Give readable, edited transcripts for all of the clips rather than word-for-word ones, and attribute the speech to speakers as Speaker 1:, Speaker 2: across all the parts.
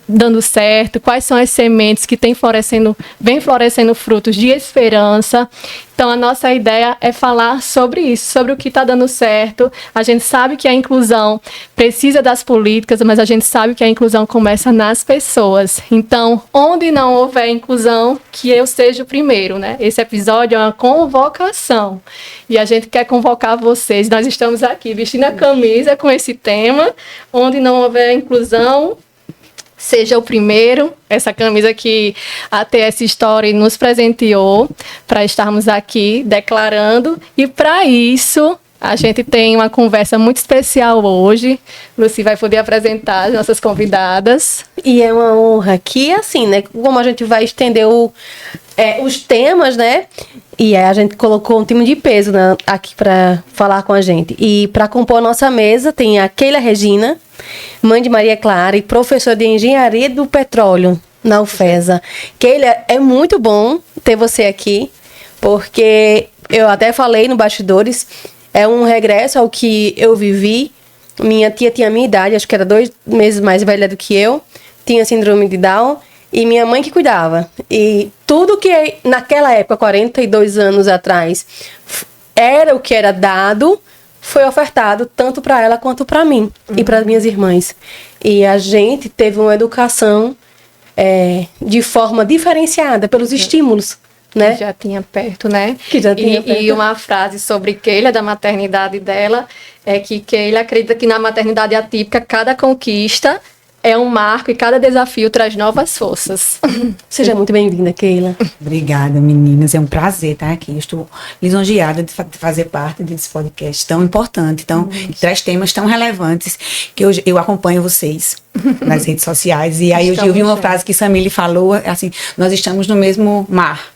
Speaker 1: dando certo, quais são as sementes que vem florescendo frutos de esperança. Então, a nossa ideia é falar sobre isso, sobre o que está dando certo. A gente sabe que a inclusão precisa das políticas, mas a gente sabe que a inclusão começa nas pessoas. Então, onde não houver inclusão, que eu seja o primeiro, né? Esse episódio é uma convocação. E a gente quer convocar vocês. Nós estamos aqui vestindo a camisa com esse tema. Onde não houver inclusão, seja o primeiro. Essa camisa que a TS Story nos presenteou para estarmos aqui declarando. E para isso, a gente tem uma conversa muito especial hoje. Lucy vai poder apresentar as nossas convidadas.
Speaker 2: E é uma honra que, assim, né? Como a gente vai estender os temas, né? E a gente colocou um time de peso, né, aqui para falar com a gente. E para compor a nossa mesa tem a Keila Regina, mãe de Maria Clara e professora de Engenharia do Petróleo na UFESA. Keila, é muito bom ter você aqui, porque eu até falei no bastidores, é um regresso ao que eu vivi. Minha tia tinha a minha idade, acho que era 2 meses mais velha do que eu, tinha síndrome de Down, e minha mãe que cuidava. E tudo que naquela época, 42 anos atrás, era o que era dado, foi ofertado tanto para ela quanto para mim e para minhas irmãs. E a gente teve uma educação de forma diferenciada pelos estímulos, né?
Speaker 1: Que já tinha perto, né?
Speaker 2: Que já tinha perto.
Speaker 1: E uma frase sobre Keila, da maternidade dela, é que Keila acredita que na maternidade atípica, cada conquista é um marco e cada desafio traz novas forças.
Speaker 2: Seja muito bem-vinda, Keila.
Speaker 3: Obrigada, meninas. É um prazer estar aqui. Eu estou lisonjeada de fazer parte desse podcast tão importante, que traz temas tão relevantes, que eu acompanho vocês nas redes sociais. E aí eu vi uma frase que Samile falou, assim, nós estamos no mesmo mar.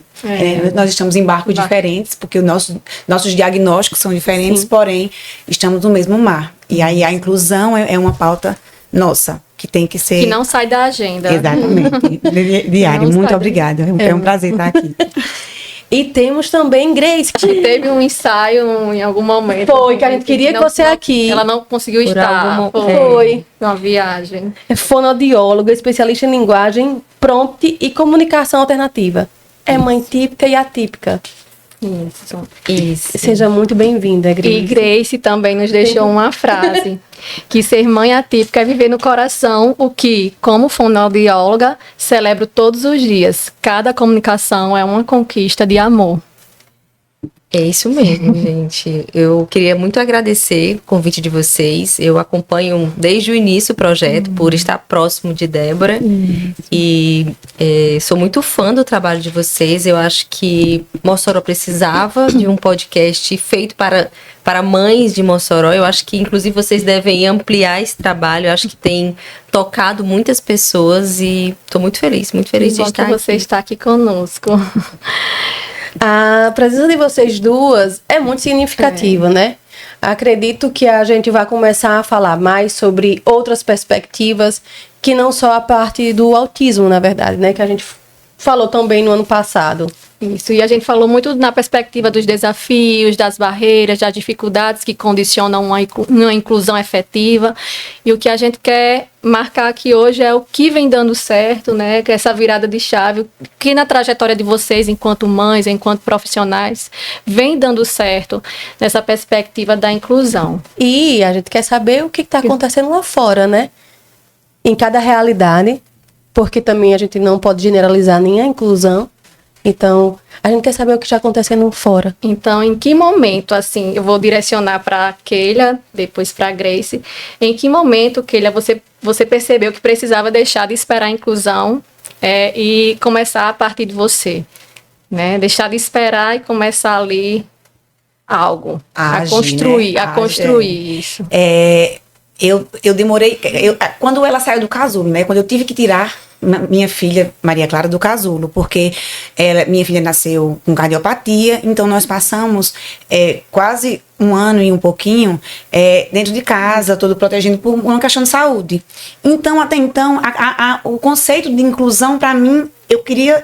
Speaker 3: Nós estamos em barcos diferentes, porque nossos diagnósticos são diferentes, sim, porém, estamos no mesmo mar. E aí a inclusão é uma pauta nossa, que tem que ser...
Speaker 1: Que não sai da agenda.
Speaker 3: Exatamente. Diário, muito obrigada. É um prazer estar aqui.
Speaker 2: E temos também Grace, que
Speaker 1: teve um ensaio em algum momento.
Speaker 2: Foi, que a gente queria que você aqui.
Speaker 1: Ela não conseguiu estar.
Speaker 2: Foi.
Speaker 1: Uma viagem.
Speaker 2: É fonoaudióloga, especialista em linguagem, prompt e comunicação alternativa. É mãe típica e atípica.
Speaker 1: Isso.
Speaker 2: Seja muito bem-vinda, Grace.
Speaker 1: E Grace também nos deixou uma frase, que ser mãe atípica é viver no coração o que, como fonoaudióloga, celebro todos os dias. Cada comunicação é uma conquista de amor.
Speaker 4: É isso mesmo, gente. Eu queria muito agradecer o convite de vocês. Eu acompanho desde o início o projeto, por estar próximo de Débora. E sou muito fã do trabalho de vocês. Eu acho que Mossoró precisava de um podcast feito para mães de Mossoró. Eu acho que, inclusive, vocês devem ampliar esse trabalho. Eu acho que tem tocado muitas pessoas e estou muito feliz de estar aqui.
Speaker 1: Você está aqui conosco.
Speaker 2: A presença de vocês duas é muito significativa, né? Acredito que a gente vai começar a falar mais sobre outras perspectivas, que não só a parte do autismo, na verdade, né? Que a gente falou também no ano passado.
Speaker 1: Isso, e a gente falou muito na perspectiva dos desafios, das barreiras, das dificuldades que condicionam uma inclusão efetiva. E o que a gente quer marcar aqui hoje é o que vem dando certo, né? Que é essa virada de chave, que na trajetória de vocês, enquanto mães, enquanto profissionais, vem dando certo nessa perspectiva da inclusão.
Speaker 2: E a gente quer saber o que está acontecendo lá fora, né? Em cada realidade, porque também a gente não pode generalizar nem a inclusão. Então, a gente quer saber o que está acontecendo fora.
Speaker 1: Então, em que momento, assim, eu vou direcionar para a Keila, depois para a Grace, em que momento, Keila, você percebeu que precisava deixar de esperar a inclusão e começar a partir de você, né? Deixar de esperar e começar ali algo, a construir isso.
Speaker 3: Eu demorei... quando ela saiu do casulo, né? Quando eu tive que tirar minha filha, Maria Clara, do casulo, porque minha filha nasceu com cardiopatia, então nós passamos quase um ano e um pouquinho dentro de casa, todo protegendo por uma questão de saúde. Então, até então, o conceito de inclusão, para mim, eu queria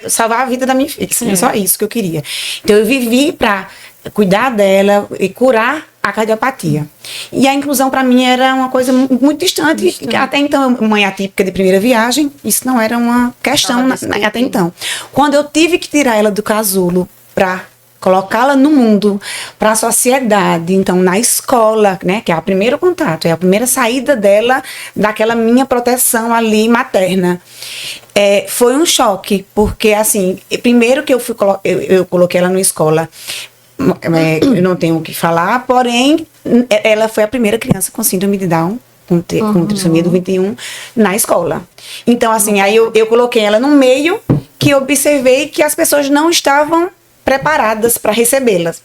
Speaker 3: salvar a vida da minha filha, só isso que eu queria. Então, eu vivi para cuidar dela e curar a cardiopatia. E a inclusão para mim era uma coisa muito distante. Até então, mãe atípica de primeira viagem, isso não era uma questão até então. Quando eu tive que tirar ela do casulo para colocá-la no mundo, para a sociedade, então na escola, né, que é o primeiro contato, é a primeira saída dela daquela minha proteção ali materna. Foi um choque, porque assim, primeiro que eu coloquei ela numa escola, eu não tenho o que falar, porém, ela foi a primeira criança com síndrome de Down, com trissomia do 21, na escola. Então, assim, aí eu coloquei ela no meio que eu observei que as pessoas não estavam preparadas para recebê-las,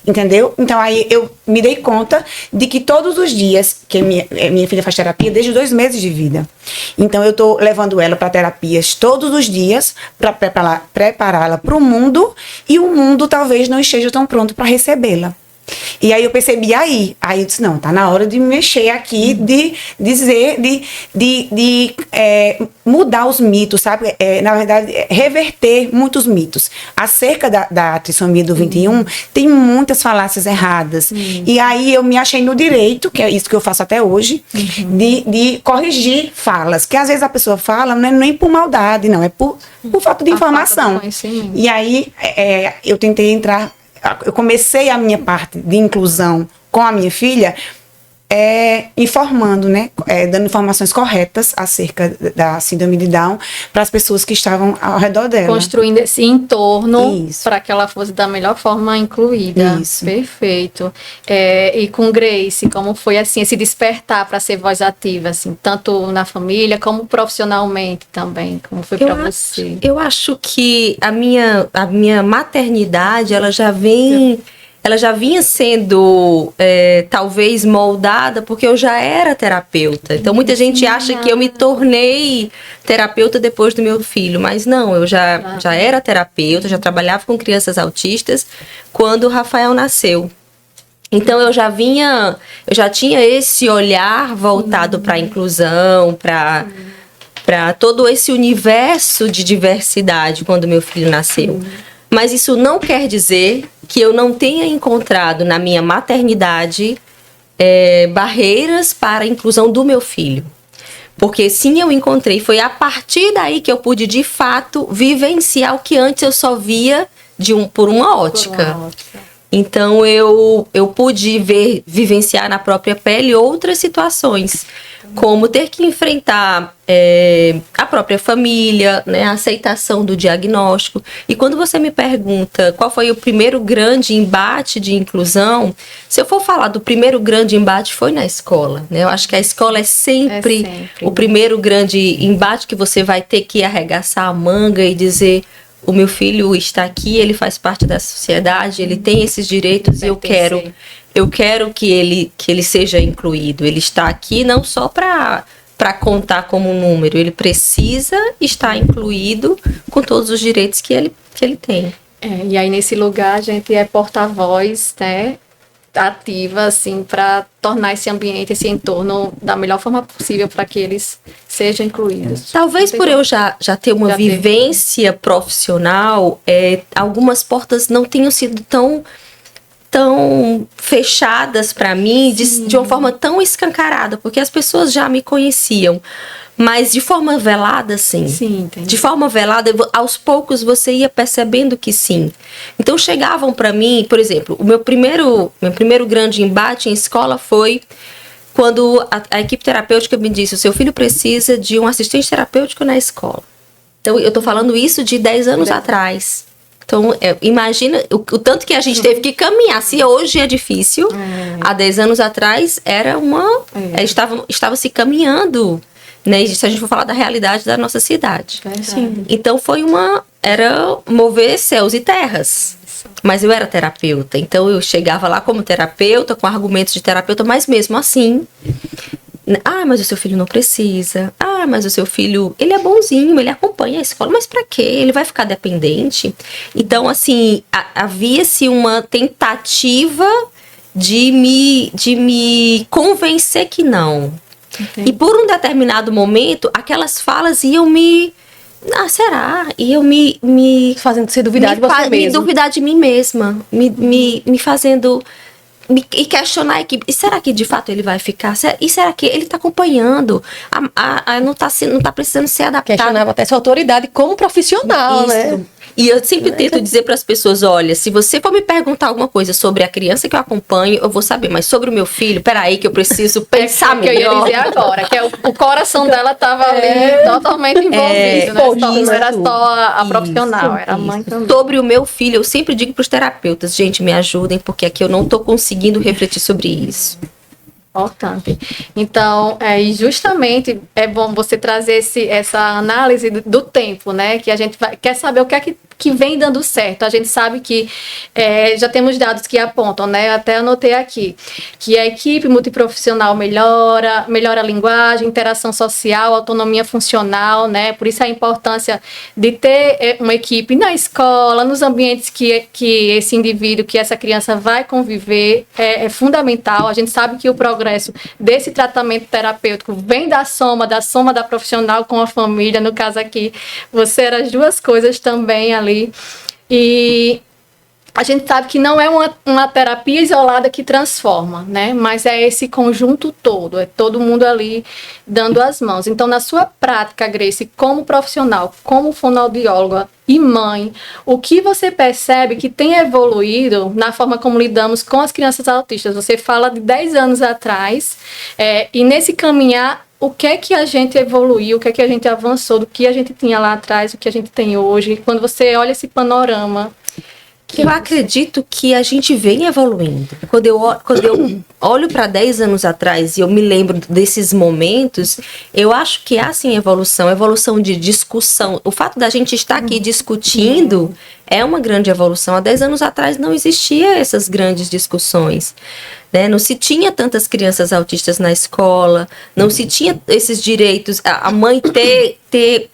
Speaker 3: entendeu? Então aí eu me dei conta de que todos os dias, que minha filha faz terapia desde 2 meses de vida, então eu tô levando ela para terapias todos os dias para prepará-la para o mundo, e o mundo talvez não esteja tão pronto para recebê-la. E aí eu percebi aí eu disse, não, tá na hora de mexer aqui, de dizer, de mudar os mitos, sabe? Na verdade, reverter muitos mitos. Acerca da trissomia do 21, tem muitas falácias erradas. E aí eu me achei no direito, que é isso que eu faço até hoje, de corrigir falas. Que às vezes a pessoa fala, não é nem por maldade, não, é por falta de informação. E aí eu tentei entrar. Eu comecei a minha parte de inclusão com a minha filha informando, né? Dando informações corretas acerca da síndrome de Down para as pessoas que estavam ao redor dela.
Speaker 1: Construindo esse entorno para que ela fosse da melhor forma incluída. Isso. Perfeito. E com Grace, como foi assim, esse despertar para ser voz ativa, assim, tanto na família como profissionalmente também? Como foi para você?
Speaker 4: Eu acho que a minha maternidade, ela já vinha sendo talvez moldada porque eu já era terapeuta. Então muita gente acha que eu me tornei terapeuta depois do meu filho, mas não, eu já era terapeuta, já trabalhava com crianças autistas quando o Rafael nasceu. Então eu já tinha esse olhar voltado para a inclusão, para todo esse universo de diversidade quando meu filho nasceu. Mas isso não quer dizer que eu não tenha encontrado na minha maternidade barreiras para a inclusão do meu filho. Porque sim, eu encontrei. Foi a partir daí que eu pude, de fato, vivenciar o que antes eu só via por uma ótica. Então, eu pude vivenciar na própria pele outras situações, como ter que enfrentar a própria família, né, a aceitação do diagnóstico. E quando você me pergunta qual foi o primeiro grande embate de inclusão, se eu for falar do primeiro grande embate, foi na escola, né? Eu acho que a escola é sempre o primeiro grande embate que você vai ter que arregaçar a manga e dizer: o meu filho está aqui, ele faz parte da sociedade, ele tem esses direitos e eu quero que ele seja incluído. Ele está aqui não só para contar como um número, ele precisa estar incluído com todos os direitos que ele tem.
Speaker 1: E aí nesse lugar a gente é porta-voz, né, ativa, assim, para tornar esse ambiente, esse entorno da melhor forma possível para que eles sejam incluídos.
Speaker 4: Talvez por eu já ter uma vivência profissional, algumas portas não tenham sido tão fechadas para mim, de uma forma tão escancarada, porque as pessoas já me conheciam. Mas de forma velada, sim.
Speaker 1: Sim, entendi.
Speaker 4: De forma velada, aos poucos você ia percebendo que sim. Então chegavam para mim, por exemplo, o meu primeiro grande embate em escola foi quando a equipe terapêutica me disse: o seu filho precisa de um assistente terapêutico na escola. Então eu tô falando isso de 10 anos atrás. Então, imagina o tanto que a gente teve que caminhar. Se hoje é difícil, há 10 anos atrás estava se caminhando, né? Se a gente for falar da realidade da nossa cidade.
Speaker 1: Sim.
Speaker 4: Então era mover céus e terras. Mas eu era terapeuta, então eu chegava lá como terapeuta, com argumentos de terapeuta, mas mesmo assim, mas o seu filho não precisa, mas o seu filho, ele é bonzinho, ele acompanha a escola, mas pra quê? Ele vai ficar dependente? Então, assim, havia-se uma tentativa de me convencer que não. Entendi. E por um determinado momento, aquelas falas iam me será? E eu me
Speaker 2: Fazendo você duvidar de você
Speaker 4: me
Speaker 2: mesmo.
Speaker 4: duvidar de mim mesma, me fazendo e questionar a equipe. E será que de fato ele vai ficar? E será que ele está acompanhando? Não tá precisando ser adaptado.
Speaker 2: Questionava até sua autoridade como profissional, né?
Speaker 4: E eu sempre tento dizer para as pessoas, olha, se você for me perguntar alguma coisa sobre a criança que eu acompanho, eu vou saber, mas sobre o meu filho, peraí que eu preciso pensar
Speaker 1: que eu ia
Speaker 4: melhor.
Speaker 1: dizer agora, que o coração dela estava ali totalmente envolvido, né? Não era só a profissional, era a mãe também.
Speaker 4: Sobre o meu filho, eu sempre digo para os terapeutas, gente, me ajudem, porque aqui eu não estou conseguindo refletir sobre isso.
Speaker 1: Importante. Então, e justamente é bom você trazer essa análise do tempo, né? Que a gente quer saber o que é que vem dando certo. A gente sabe que já temos dados que apontam, né? Eu até anotei aqui, que a equipe multiprofissional melhora a linguagem, interação social, autonomia funcional, né? Por isso a importância de ter uma equipe na escola, nos ambientes que esse indivíduo, que essa criança vai conviver, é fundamental. A gente sabe que o progresso desse tratamento terapêutico vem da soma da profissional com a família. No caso aqui, você era as duas coisas também ali. E a gente sabe que não é uma terapia isolada que transforma, né? Mas é esse conjunto todo, é todo mundo ali dando as mãos. Então, na sua prática, Grace, como profissional, como fonoaudióloga e mãe, o que você percebe que tem evoluído na forma como lidamos com as crianças autistas? Você fala de 10 anos atrás, e nesse caminhar, o que é que a gente evoluiu, o que é que a gente avançou, do que a gente tinha lá atrás, o que a gente tem hoje, quando você olha esse panorama?
Speaker 4: Eu acredito que a gente vem evoluindo. Quando eu olho para 10 anos atrás e eu me lembro desses momentos, eu acho que há sim evolução de discussão. O fato da gente estar aqui discutindo é uma grande evolução. Há 10 anos atrás não existia essas grandes discussões, né? Não se tinha tantas crianças autistas na escola, não se tinha esses direitos, a mãe ter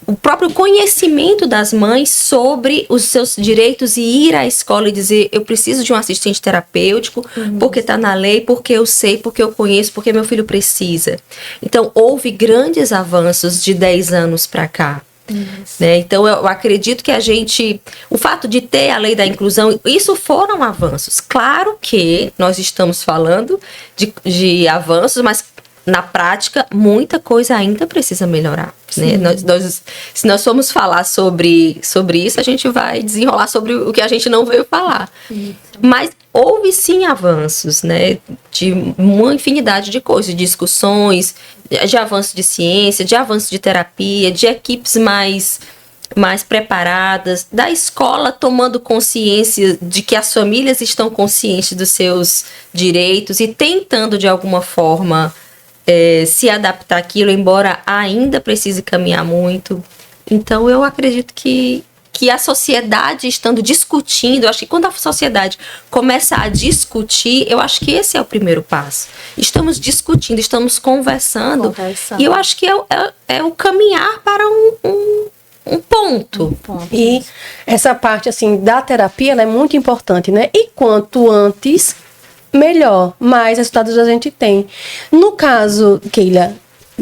Speaker 4: o próprio conhecimento das mães sobre os seus direitos e ir à escola e dizer, eu preciso de um assistente terapêutico, porque está na lei, porque eu sei, porque eu conheço, porque meu filho precisa. Então, houve grandes avanços de 10 anos para cá. Né? Então, eu acredito que o fato de ter a lei da inclusão, isso foram avanços. Claro que nós estamos falando de avanços, mas na prática, muita coisa ainda precisa melhorar. Né? Se nós formos falar sobre isso, a gente vai desenrolar sobre o que a gente não veio falar. Mas houve sim avanços, né? De uma infinidade de coisas, de discussões, de avanço de ciência, de avanço de terapia, de equipes mais preparadas, da escola tomando consciência de que as famílias estão conscientes dos seus direitos e tentando de alguma forma se adaptar àquilo, embora ainda precise caminhar muito. Então, eu acredito que a sociedade estando discutindo, eu acho que quando a sociedade começa a discutir, eu acho que esse é o primeiro passo. Estamos discutindo, estamos conversando. E eu acho que é o caminhar para um ponto.
Speaker 2: E essa parte, assim, da terapia, ela é muito importante, né? E quanto antes, melhor, mais resultados a gente tem. No caso, Keila,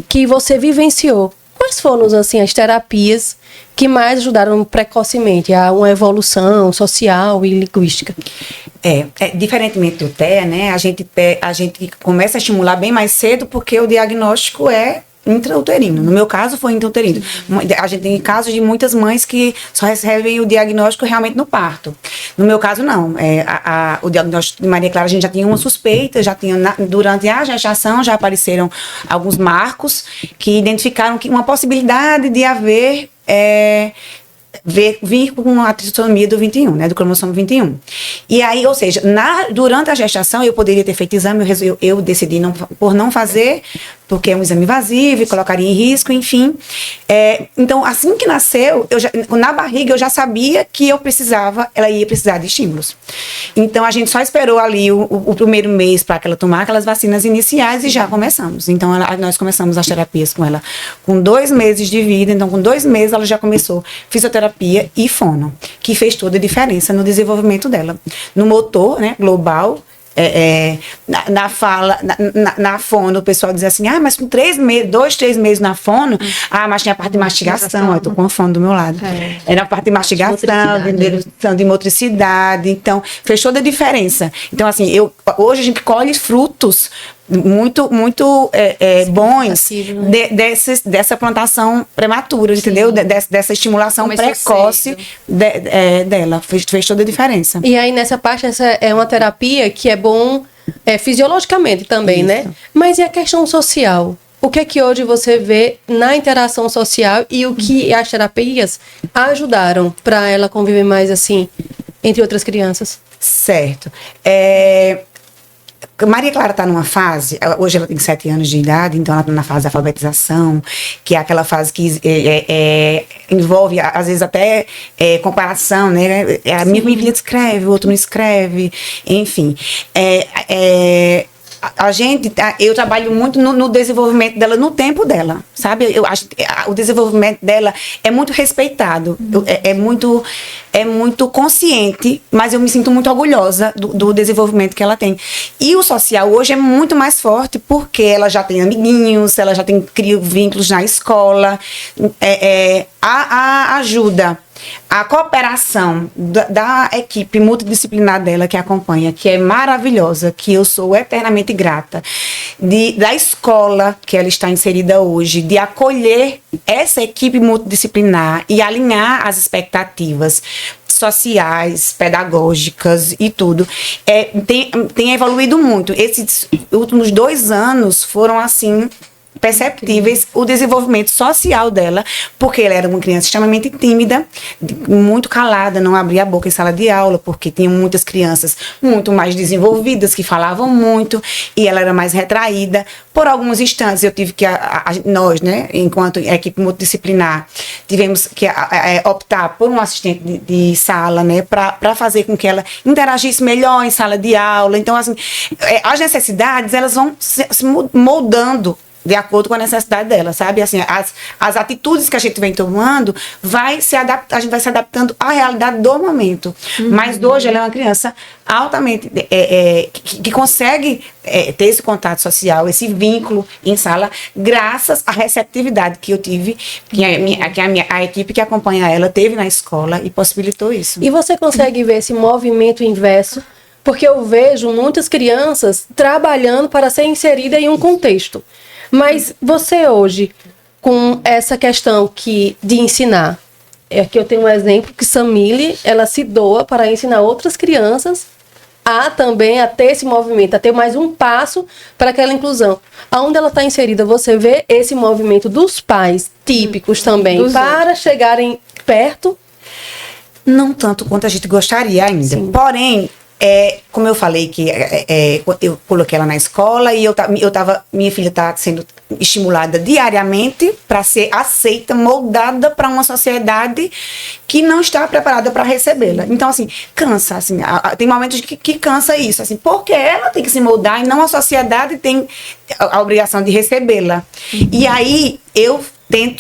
Speaker 2: que você vivenciou, quais foram, assim, as terapias que mais ajudaram precocemente a uma evolução social e linguística?
Speaker 3: Diferentemente do TEA, né, a gente começa a estimular bem mais cedo porque o diagnóstico é intrauterino. No meu caso, foi intrauterino. A gente tem casos de muitas mães que só recebem o diagnóstico realmente no parto. No meu caso, não. O diagnóstico de Maria Clara, a gente já tinha uma suspeita, durante a gestação já apareceram alguns marcos que identificaram que uma possibilidade de haver vir com a trissomia do 21, né, do cromossomo 21. E aí, ou seja, durante a gestação eu poderia ter feito exame, eu decidi por não fazer, porque é um exame invasivo e colocaria em risco, enfim. Então, assim que nasceu, na barriga eu já sabia que ela ia precisar de estímulos. Então, a gente só esperou ali o primeiro mês para que ela tomar aquelas vacinas iniciais e já começamos. Então, nós começamos as terapias com ela com 2 meses de vida. Então, com 2 meses ela já começou fisioterapia e fono, que fez toda a diferença no desenvolvimento dela. No motor, né, global, na fala, na fono, o pessoal diz assim, mas com 3 meses na fono, mas tinha a parte de mastigação, eu tô com a fono do meu lado. Era a parte de mastigação, de motricidade, então fez toda a diferença. Então, assim, hoje a gente colhe frutos muito bons dessa plantação prematura, entendeu? Dessa estimulação precoce dela. Fez toda a diferença.
Speaker 2: E aí, nessa parte, essa é uma terapia que é bom fisiologicamente também, né? Mas e a questão social? O que é que hoje você vê na interação social e o que as terapias ajudaram para ela conviver mais assim, entre outras crianças?
Speaker 3: Certo. Maria Clara está numa fase, hoje ela tem 7 anos de idade, então ela está na fase de alfabetização, que é aquela fase que envolve, às vezes, até comparação, né? A minha filha escreve, o outro não escreve, enfim. Eu trabalho muito no desenvolvimento dela, no tempo dela, sabe? Eu acho que o desenvolvimento dela é muito respeitado, é muito consciente, mas eu me sinto muito orgulhosa do desenvolvimento que ela tem. E o social hoje é muito mais forte, porque ela já tem amiguinhos, ela já cria vínculos na escola, a ajuda, a cooperação da equipe multidisciplinar dela que acompanha, que é maravilhosa, que eu sou eternamente grata, da escola que ela está inserida hoje, de acolher essa equipe multidisciplinar e alinhar as expectativas sociais, pedagógicas e tudo, tem evoluído muito. Esses últimos 2 anos foram assim perceptíveis o desenvolvimento social dela, porque ela era uma criança extremamente tímida, muito calada, não abria a boca em sala de aula, porque tinha muitas crianças muito mais desenvolvidas, que falavam muito, e ela era mais retraída. Por alguns instantes, eu tive que, nós, né, enquanto equipe multidisciplinar, tivemos que optar por um assistente de sala, né, para fazer com que ela interagisse melhor em sala de aula. Então, assim, as necessidades, elas vão se moldando de acordo com a necessidade dela, sabe? Assim, as atitudes que a gente vem tomando, a gente vai se adaptando à realidade do momento. Mas hoje ela é uma criança altamente, que consegue ter esse contato social, esse vínculo em sala, graças à receptividade que eu tive, que a equipe que acompanha ela teve na escola e possibilitou isso.
Speaker 2: E você consegue ver esse movimento inverso? Porque eu vejo muitas crianças trabalhando para ser inserida em um contexto. Mas você hoje, com essa questão de ensinar, aqui eu tenho um exemplo que Samile, ela se doa para ensinar outras crianças a ter esse movimento, a ter mais um passo para aquela inclusão. Aonde ela está inserida, você vê esse movimento dos pais típicos também, para chegarem perto?
Speaker 3: Não tanto quanto a gente gostaria ainda. Sim. Porém, como eu falei que eu coloquei ela na escola e minha filha está sendo estimulada diariamente para ser aceita, moldada para uma sociedade que não está preparada para recebê-la. Então, assim, cansa, assim, tem momentos que cansa isso, assim, porque ela tem que se moldar e não a sociedade tem a obrigação de recebê-la. E aí,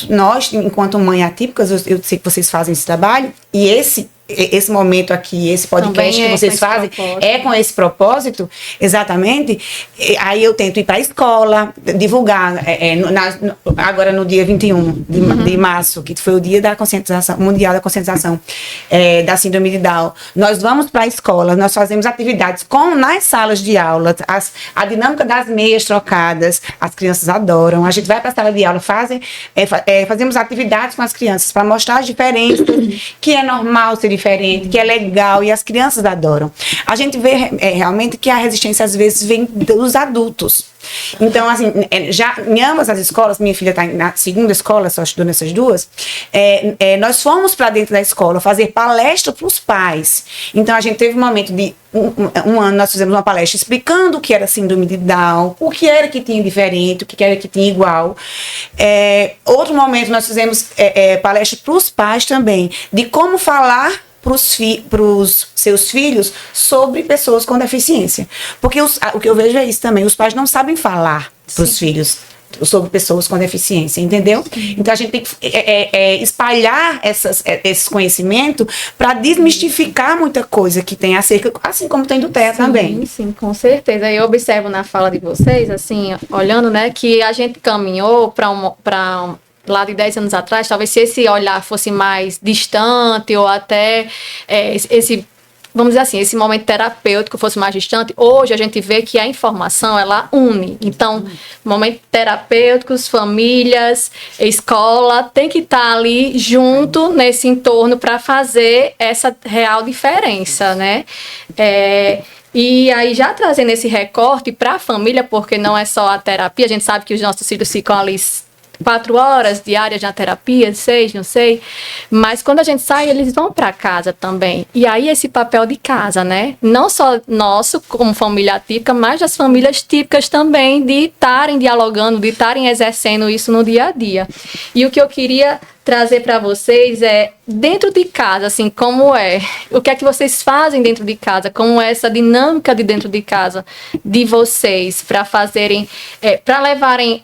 Speaker 3: nós, enquanto mãe atípicas, eu sei que vocês fazem esse trabalho, e esse momento aqui, esse podcast que vocês fazem, com esse propósito, exatamente. Aí eu tento ir para a escola, divulgar, agora no dia 21 de março, que foi o dia da conscientização, mundial da conscientização da síndrome de Down. Nós vamos para a escola, nós fazemos atividades nas salas de aula, a dinâmica das meias trocadas, as crianças adoram. A gente vai para a sala de aula, fazemos atividades com as crianças para mostrar as diferenças, que é normal ser diferente, que é legal, e as crianças adoram. A gente vê realmente que a resistência às vezes vem dos adultos. Então, assim, já em ambas as escolas, minha filha está na segunda escola, só estudou nessas duas, nós fomos para dentro da escola fazer palestra para os pais. Então, a gente teve um momento de um ano, nós fizemos uma palestra explicando o que era síndrome de Down, o que era que tinha diferente, o que era que tinha igual. Outro momento, nós fizemos palestra para os pais também, de como falar para os seus filhos sobre pessoas com deficiência. Porque o que eu vejo é isso também, os pais não sabem falar para os filhos sobre pessoas com deficiência, entendeu? Então a gente tem que espalhar esses conhecimentos para desmistificar muita coisa que tem acerca, assim como tem do TEA também.
Speaker 1: Sim, com certeza. Eu observo na fala de vocês, assim, olhando, né, que a gente caminhou para lá de 10 anos atrás, talvez se esse olhar fosse mais distante ou até vamos dizer assim, esse momento terapêutico fosse mais distante, hoje a gente vê que a informação, ela une. Então, momentos terapêuticos, famílias, escola, tem que estar ali junto nesse entorno para fazer essa real diferença, né? E aí, já trazendo esse recorte para a família, porque não é só a terapia, a gente sabe que os nossos filhos ficam ali 4 horas diárias na terapia, 6, não sei. Mas quando a gente sai, eles vão para casa também. E aí esse papel de casa, né? Não só nosso, como família típica, mas das famílias típicas também, de estarem dialogando, de estarem exercendo isso no dia a dia. E o que eu queria trazer para vocês é, dentro de casa, assim, como é? O que é que vocês fazem dentro de casa? Como é essa dinâmica de dentro de casa de vocês para fazerem, para levarem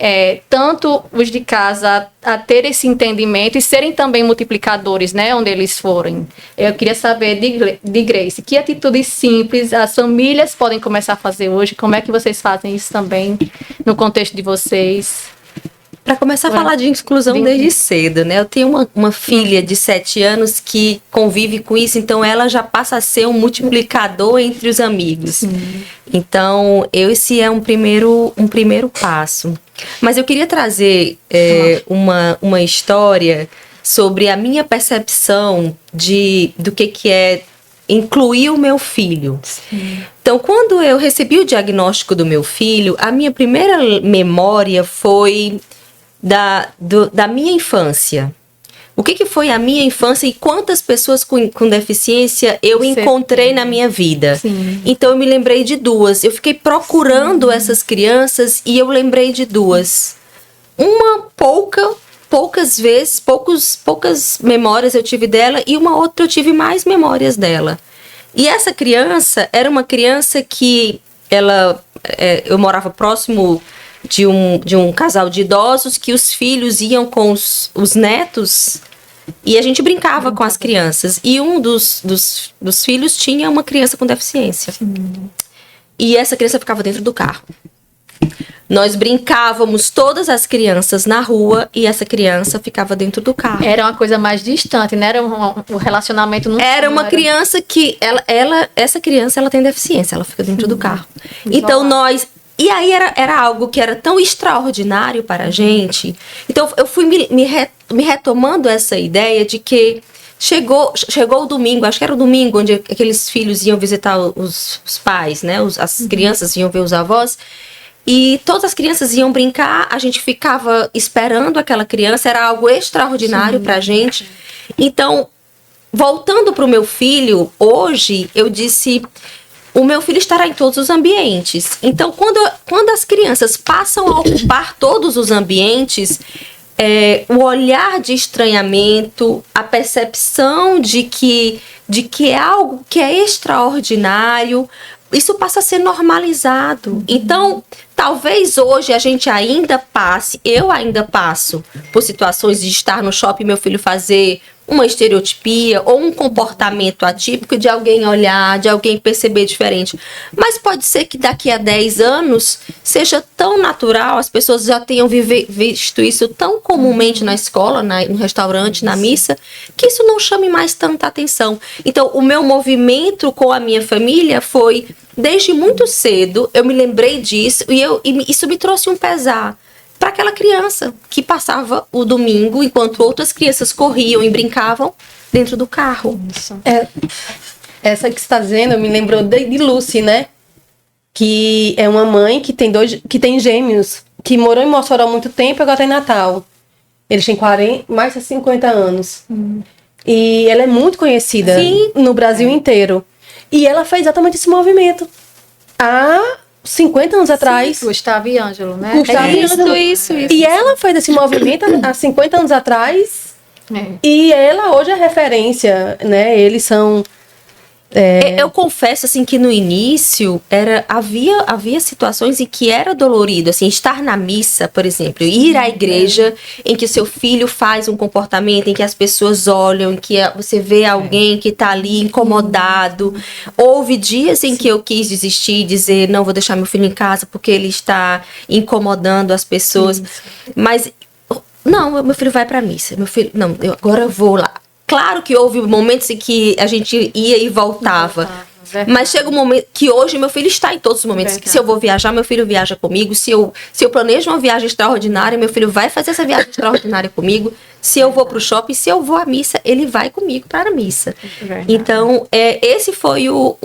Speaker 1: tanto os de casa a ter esse entendimento e serem também multiplicadores, né, onde eles forem. Eu queria saber de Grace, que atitudes simples as famílias podem começar a fazer hoje? Como é que vocês fazem isso também no contexto de vocês?
Speaker 4: Para começar a falar de inclusão desde cedo, né? Eu tenho uma filha de 7 anos que convive com isso, então ela já passa a ser um multiplicador entre os amigos. Sim. Então, esse é um primeiro passo. Mas eu queria trazer uma história sobre a minha percepção do que é incluir o meu filho. Sim. Então, quando eu recebi o diagnóstico do meu filho, a minha primeira memória foi da minha infância. O que foi a minha infância e quantas pessoas com deficiência eu encontrei na minha vida. Sim. Então eu me lembrei de 2. Eu fiquei procurando essas crianças e eu lembrei de 2. Poucas vezes, poucas memórias eu tive dela e uma outra eu tive mais memórias dela. E essa criança era uma criança que eu morava próximo de um casal de idosos que os filhos iam com os netos e a gente brincava com as crianças. E um dos filhos tinha uma criança com deficiência. E essa criança ficava dentro do carro. Nós brincávamos todas as crianças na rua e essa criança ficava dentro do carro. Era
Speaker 1: uma coisa mais distante, né? Era um relacionamento...
Speaker 4: Era uma criança que... essa criança, ela tem deficiência, ela fica dentro do carro. Então E aí era algo que era tão extraordinário para a gente. Então eu fui me retomando essa ideia de que chegou o domingo, acho que era o domingo, onde aqueles filhos iam visitar os pais, né? As crianças iam ver os avós. E todas as crianças iam brincar, a gente ficava esperando aquela criança, era algo extraordinário para a gente. Então, voltando para o meu filho, hoje eu disse... O meu filho estará em todos os ambientes. Então, quando as crianças passam a ocupar todos os ambientes, o olhar de estranhamento, a percepção de que é algo que é extraordinário, isso passa a ser normalizado. Então, talvez hoje a gente eu ainda passo por situações de estar no shopping e meu filho fazer uma estereotipia ou um comportamento atípico de alguém olhar, de alguém perceber diferente. Mas pode ser que daqui a 10 anos seja tão natural, as pessoas já tenham visto isso tão comumente na escola, no restaurante, na missa, que isso não chame mais tanta atenção. Então, o meu movimento com a minha família foi, desde muito cedo, eu me lembrei disso e isso me trouxe um pesar para aquela criança que passava o domingo enquanto outras crianças corriam e brincavam dentro do carro.
Speaker 2: Essa que você está dizendo me lembrou de Lucy, né? Que é uma mãe que tem gêmeos, que morou em Mossoró há muito tempo e agora está em Natal. Eles têm mais de 50 anos. E ela é muito conhecida no Brasil inteiro. E ela fez exatamente esse movimento. 50 anos atrás.
Speaker 1: Gustavo e Ângelo, né?
Speaker 2: Gustavo e Ângelo. Isso. E ela fez esse movimento há 50 anos atrás. E ela hoje é referência, né? Eles são...
Speaker 4: Eu confesso, assim, que no início havia situações em que era dolorido, assim, estar na missa, por exemplo, ir à igreja em que o seu filho faz um comportamento, em que as pessoas olham, em que você vê alguém que está ali incomodado. Houve dias em que eu quis desistir e dizer, não, vou deixar meu filho em casa porque ele está incomodando as pessoas. Mas, não, meu filho vai para a missa. Meu filho, não, agora eu vou lá. Claro que houve momentos em que a gente ia e voltava. Mas chega um momento que hoje meu filho está em todos os momentos. Se eu vou viajar, meu filho viaja comigo. Se eu planejo uma viagem extraordinária, meu filho vai fazer essa viagem extraordinária comigo. Se eu vou para o shopping, se eu vou à missa, ele vai comigo para a missa. Então, esse foi o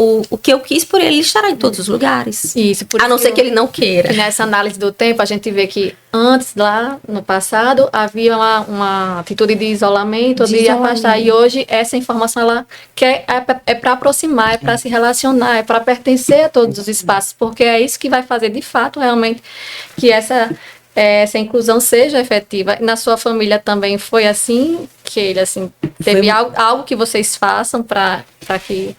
Speaker 4: que eu quis por ele estar em todos os lugares.
Speaker 1: Isso, por
Speaker 4: a não ser que ele não queira.
Speaker 1: Nessa análise do tempo, a gente vê que antes, lá no passado, havia uma atitude de isolamento, de afastar. E hoje, essa informação ela é para aproximar, é para se relacionar, é para pertencer a todos os espaços, porque é isso que vai fazer, de fato, realmente, que essa inclusão seja efetiva. Na sua família também foi assim? Que ele, assim, teve algo que vocês façam para que...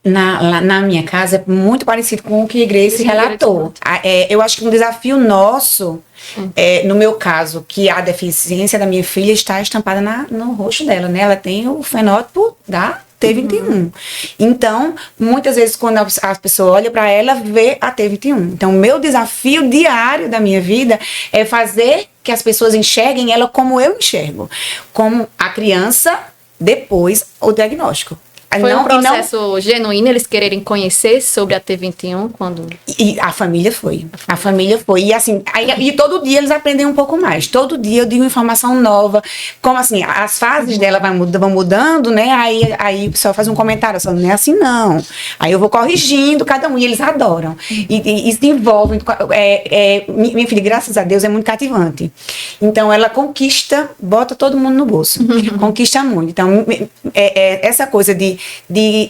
Speaker 3: Na minha casa é muito parecido com o que a igreja se relatou. Eu acho que um desafio nosso, no meu caso, que a deficiência da minha filha está estampada no rosto dela, né? Ela tem o fenótipo da T21. Então, muitas vezes, quando a pessoa olha para ela, vê a T21. Então, o meu desafio diário da minha vida é fazer que as pessoas enxerguem ela como eu enxergo. Como a criança, depois o diagnóstico.
Speaker 1: Foi um processo genuíno eles quererem conhecer sobre a T21 quando...
Speaker 3: E a família foi. A família foi. E assim, e todo dia eles aprendem um pouco mais. Todo dia eu digo informação nova. Como assim, as fases dela vão mudando, né? Aí o pessoal faz um comentário, só não é assim, não. Aí eu vou corrigindo cada um e eles adoram. E se envolvem. Minha filha, graças a Deus, é muito cativante. Então ela conquista, bota todo mundo no bolso. Conquista muito. Então, essa coisa de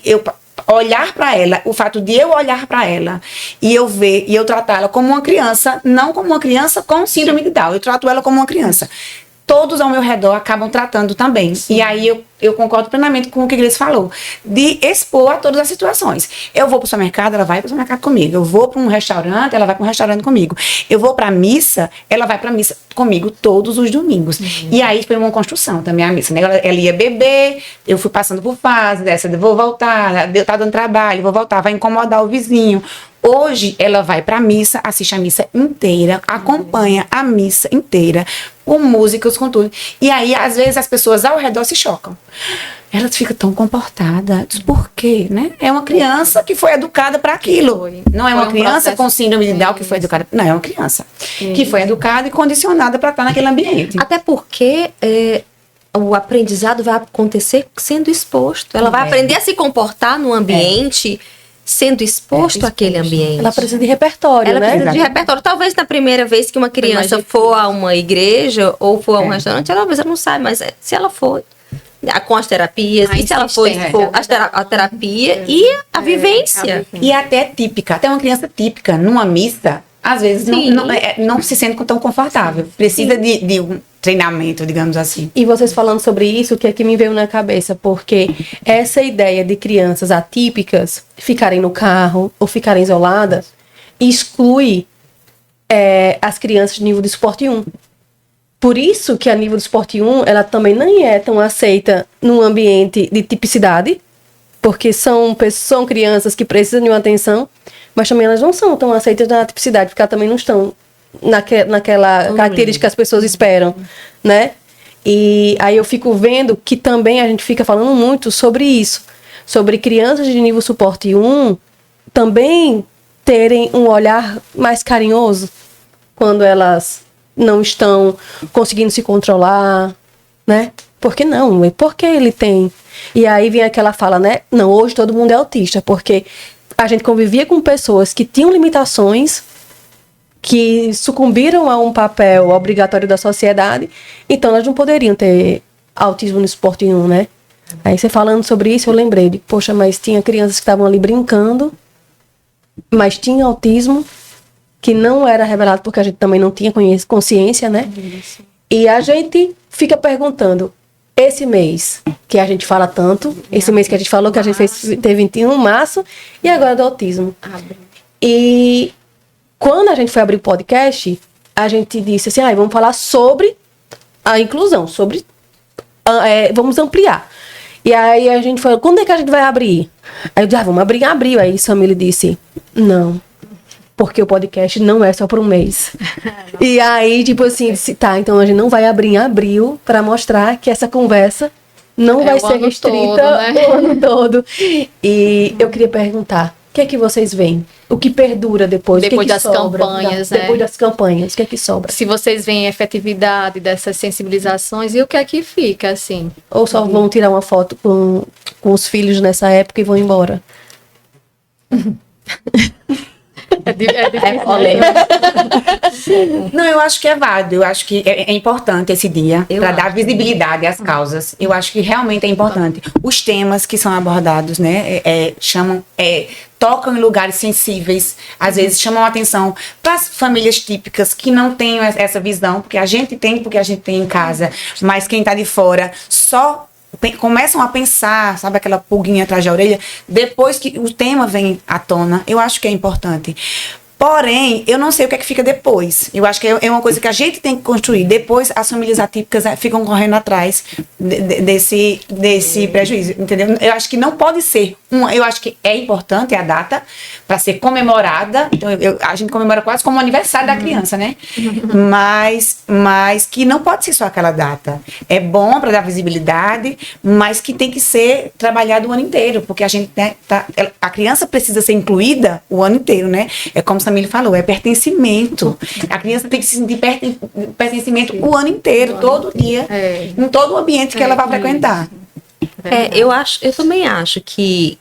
Speaker 3: eu olhar para ela, o fato de eu olhar para ela e eu ver e eu tratá-la como uma criança, não como uma criança com síndrome de Down, eu trato ela como uma criança. Todos ao meu redor acabam tratando também. Sim. E aí eu concordo plenamente com o que a Grace falou, de expor a todas as situações. Eu vou para o supermercado, ela vai para o supermercado comigo. Eu vou para um restaurante, ela vai para um restaurante comigo. Eu vou para a missa, ela vai para a missa comigo todos os domingos. E aí foi uma construção também a missa, né? Ela ia beber, eu fui passando por fase, dessa, vou voltar, tá dando trabalho, vou voltar, vai incomodar o vizinho. Hoje ela vai para a missa, assiste a missa inteira, acompanha a missa inteira, com músicas, com tudo. E aí, às vezes, as pessoas ao redor se chocam. Ela fica tão comportada. Por quê, né? É uma criança que foi educada para aquilo. Não é uma criança com síndrome de Down que foi educada. Não, é uma criança que foi educada e condicionada para estar naquele ambiente.
Speaker 4: Até porque o aprendizado vai acontecer sendo exposto. Ela vai aprender a se comportar no ambiente sendo exposto àquele ambiente.
Speaker 2: Ela precisa de repertório,
Speaker 4: Ela
Speaker 2: né?
Speaker 4: precisa de repertório. Talvez na primeira vez que uma criança for a uma igreja ou for a um restaurante, ela talvez não sabe, mas se ela for com as terapias, e se ela for a terapia e a vivência.
Speaker 3: E até típica, até uma criança típica, numa missa, às vezes não se sente tão confortável. Precisa de um treinamento, digamos assim.
Speaker 2: E vocês falando sobre isso, o que é que me veio na cabeça? Porque essa ideia de crianças atípicas ficarem no carro ou ficarem isoladas exclui as crianças de nível de suporte 1. Por isso que a nível de suporte 1, ela também nem é tão aceita num ambiente de tipicidade, porque são crianças que precisam de uma atenção, mas também elas não são tão aceitas na tipicidade, porque elas também não estão naquela característica que as pessoas esperam, né? E aí eu fico vendo que também a gente fica falando muito sobre isso, sobre crianças de nível suporte 1 também terem um olhar mais carinhoso quando elas não estão conseguindo se controlar, né? Por que não? Por que ele tem? E aí vem aquela fala, né? Não, hoje todo mundo é autista, porque a gente convivia com pessoas que tinham limitações, que sucumbiram a um papel obrigatório da sociedade, então elas não poderiam ter autismo no suporte 1, né? Aí você falando sobre isso, eu lembrei de, poxa, mas tinha crianças que estavam ali brincando, mas tinha autismo, que não era revelado porque a gente também não tinha consciência, né? Isso. E a gente fica perguntando, esse mês que a gente fala tanto, esse mês que a gente falou que a gente teve 21 de março, e agora do autismo. E quando a gente foi abrir o podcast, a gente disse assim, vamos falar sobre a inclusão, vamos ampliar. E aí a gente falou, quando é que a gente vai abrir? Aí eu disse, vamos abrir em abril. Aí Samile disse, não, porque o podcast não é só por um mês. E aí, tipo assim, disse, tá, então a gente não vai abrir em abril para mostrar que essa conversa não vai ser restrita o ano todo. E eu queria perguntar, o que é que vocês veem? O que perdura depois?
Speaker 1: Depois
Speaker 2: o que
Speaker 1: das campanhas, né?
Speaker 2: Depois das campanhas, o que é que sobra?
Speaker 1: Se vocês veem a efetividade dessas sensibilizações e o que é que fica, assim?
Speaker 2: Ou só vão tirar uma foto com os filhos nessa época e vão embora?
Speaker 1: É difícil.
Speaker 3: Não, eu acho que é válido, eu acho que é importante esse dia para dar visibilidade às causas. Eu acho que realmente é importante. Os temas que são abordados, né, tocam em lugares sensíveis, às vezes chamam a atenção para as famílias típicas que não têm essa visão, porque a gente tem em casa, mas quem está de fora só começam a pensar, sabe, aquela pulguinha atrás da orelha, depois que o tema vem à tona. Eu acho que é importante. Porém, eu não sei o que é que fica depois. Eu acho que é uma coisa que a gente tem que construir. Depois, as famílias atípicas ficam correndo atrás desse prejuízo, entendeu? Eu acho que não pode ser. Eu acho que é importante a data para ser comemorada. Então, a gente comemora quase como o aniversário da criança, né? Mas que não pode ser só aquela data. É bom para dar visibilidade, mas que tem que ser trabalhado o ano inteiro, porque a gente, né, a criança precisa ser incluída o ano inteiro, né? É como Samile falou, é pertencimento. A criança tem que se sentir pertencimento o ano inteiro, todo dia, em todo o ambiente que ela vai frequentar.
Speaker 4: Eu também acho que